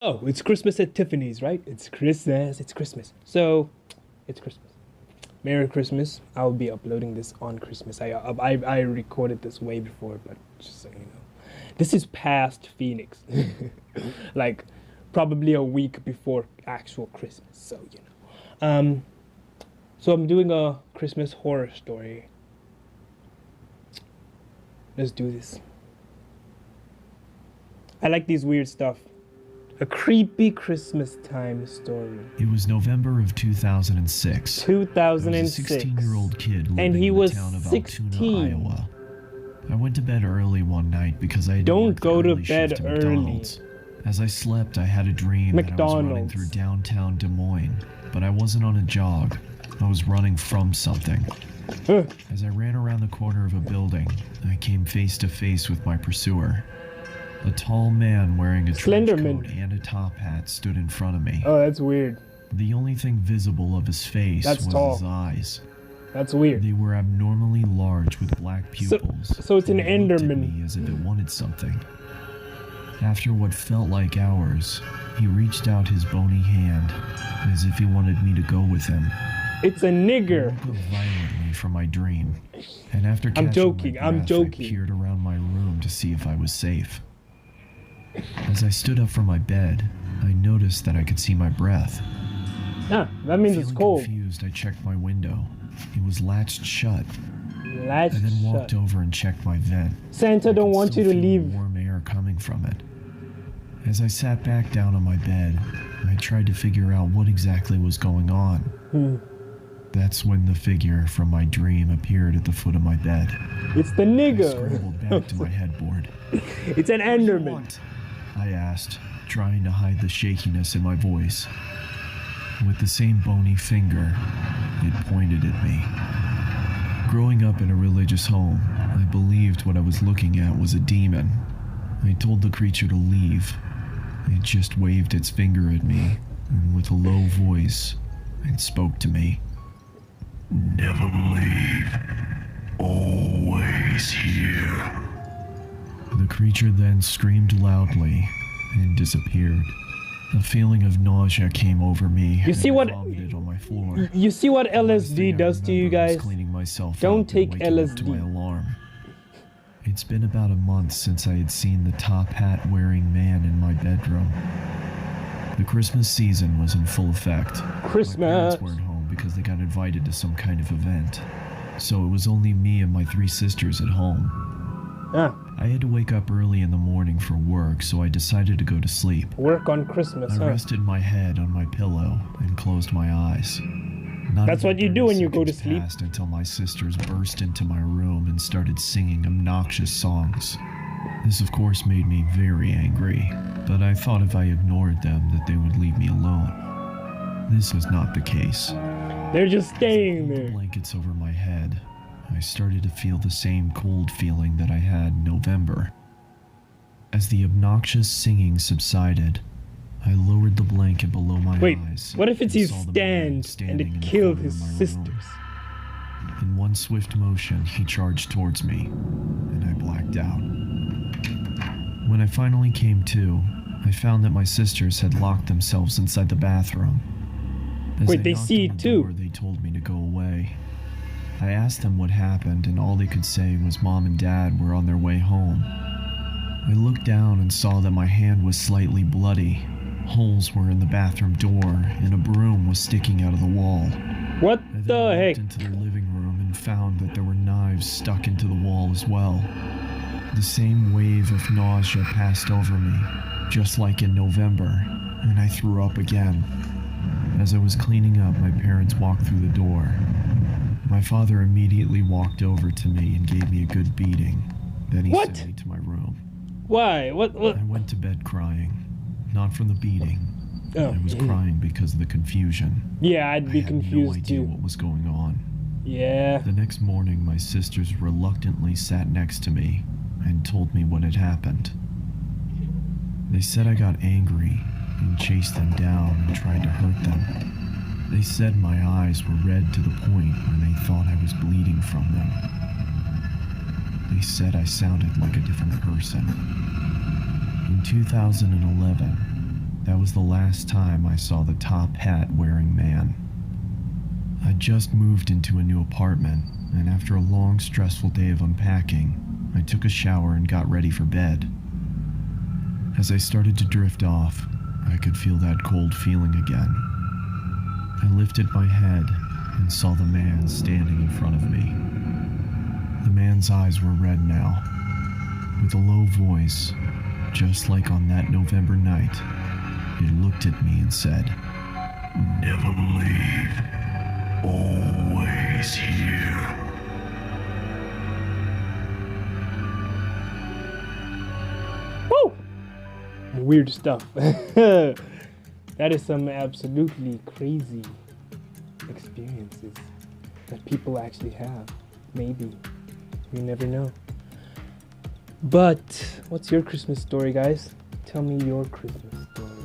Oh, it's Christmas at Tiffany's, right? It's Christmas. It's Christmas. So, it's Christmas. Merry Christmas. I'll be uploading this on Christmas. I recorded this way before, but just so you know, this is past Phoenix, like probably a week before actual Christmas. So you know, so I'm doing a Christmas horror story. Let's do this. I like these weird stuff. A creepy Christmas time story. It was November of 2006. 2006. I was a 16-year-old kid living And he in was the town of 16. Altoona, Iowa. I went to bed early one night because I had Don't worked the go to early shift bed at McDonald's. As I slept, I had a dream that I was running McDonald's. through downtown Des Moines, but I wasn't on a jog. I was running from something. As I ran around the corner of a building, I came face to face with my pursuer. A tall man wearing a trench Slenderman. coat and a top hat stood in front of me. Oh, that's weird. The only thing visible of his face That's was tall. his eyes. That's weird. They were abnormally large with black pupils. So it's an and it looked at Enderman. me as if it wanted something. After what felt like hours, he reached out his bony hand as if he wanted me to go with him. It's a nigger. I woke up violently from my dream, and after I'm catching joking, my I'm breath, joking. I peered around my room to see if I was safe. As I stood up from my bed, I noticed that I could see my breath. Ah, that means it's Feeling cold. confused, I checked my window. It was latched shut. Latch I then walked shut. over and checked my vent. Santa I don't could want you still to feel leave. warm air coming from it. As I sat back down on my bed, I tried to figure out what exactly was going on. That's when the figure from my dream appeared at the foot of my bed. It's the I nigger. scrambled back to my headboard. It's an Enderman. I asked, trying to hide the shakiness in my voice. With the same bony finger, it pointed at me. Growing up in a religious home, I believed what I was looking at was a demon. I told the creature to leave. It just waved its finger at me, and with a low voice, it spoke to me. Never leave. Always here. The creature then screamed loudly and disappeared. A feeling of nausea came over me. You see and I what- vomited on my floor. You see what The last thing LSD I does to you remember is guys? cleaning myself Don't up and take waking up to LSD. my alarm. It's been about a month since I had seen the top hat wearing man in my bedroom. The Christmas season was in full effect. My Christmas. parents weren't home because they got invited to some kind of event. So it was only me and my 3 sisters at home. Ah, I had to wake up early in the morning for work, so I decided to go to sleep. work on Christmas, I huh? rested my head on my pillow and closed my eyes. Not That's even what you 30 do when you go to seconds sleep. passed until my sisters burst into my room and started singing obnoxious songs. This of course made me very angry, but I thought if I ignored them that they would leave me alone. This was not the case. They're just staying Pulled the there. blankets over my head. I started to feel the same cold feeling that I had in November. As the obnoxious singing subsided, I lowered the blanket below my Wait, eyes. what if it's and his saw the man stand and standing in it the killed corner his of my room. sisters? In one swift motion, he charged towards me, and I blacked out. When I finally came to, I found that my sisters had locked themselves inside the bathroom. As Wait, I they knocked see on it the too. door, they told me to go away. I asked them what happened, and all they could say was Mom and Dad were on their way home. I looked down and saw that my hand was slightly bloody. Holes were in the bathroom door, and a broom was sticking out of the wall. What I then the walked heck? into their living room and found that there were knives stuck into the wall as well. The same wave of nausea passed over me, just like in November, and I threw up again. As I was cleaning up, my parents walked through the door. My father immediately walked over to me and gave me a good beating. Then he What? sent me to my room. Why? What? I went to bed crying, not from the beating. Oh. I was crying because of the confusion. Yeah, I'd I be had no confused idea too. what was going on. Yeah. The next morning, my sisters reluctantly sat next to me and told me what had happened. They said I got angry and chased them down and tried to hurt them. They said my eyes were red to the point where they thought I was bleeding from them. They said I sounded like a different person. In 2011, that was was the last time I saw the top hat wearing man. I just moved into a new apartment, and after a long, stressful day of unpacking, I took a shower and got ready for bed. As I started to drift off, I could feel that cold feeling again. I lifted my head and saw the man standing in front of me. The man's eyes were red now. With a low voice, just like on that November night, he looked at me and said, "Never leave. Always here." Woo! Weird stuff. That is some absolutely crazy experiences that people actually have. Maybe. You never know. But what's your Christmas story, guys? Tell me your Christmas story.